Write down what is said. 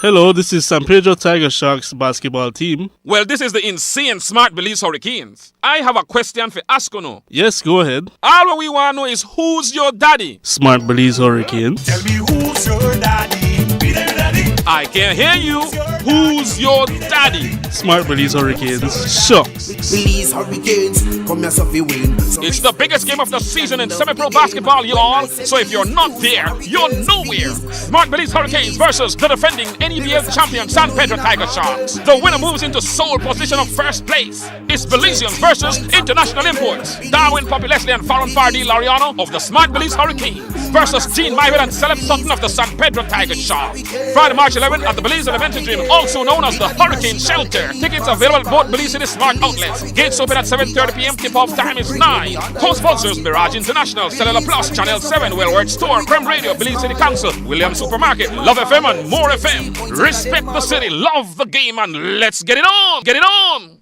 Hello, this is San Pedro Tigersharks basketball team. Well, this is the insane smart Belize Hurricanes. I have a question for Askono. Yes, go ahead. All what we want to know is who's your daddy? Smart Belize Hurricanes. Tell me who's your daddy? Be there, daddy. I can't hear you. Who's your daddy? Smart Belize Hurricanes. Shucks. Belize Hurricanes, come here, Sophie win. It's the biggest game of the season in semi-pro basketball, y'all. So if you're not there, you're nowhere. Smart Belize Hurricanes versus the defending NEBL champion San Pedro Tigersharks. The winner moves into sole position of first place. It's Belizeans versus international imports. Darwin Populesli and Farron Fardi Lariano of the Smart Belize Hurricanes versus Gene Mywood and Celeb Sutton of the San Pedro Tigersharks. Friday, March 11th at the Belize Elementary Gym, also known as the Hurricane Shelter. Tickets available at both Belize City Smart outlets. Gates open at 7:30 p.m. Tip-off time is 9. Co-sponsors Mirage International, Cellular Plus, Channel 7, Wellward Store, Creme Radio, Belize City Council, Williams Supermarket, Love FM and More FM. Respect the city, love the game, and let's get it on! Get it on!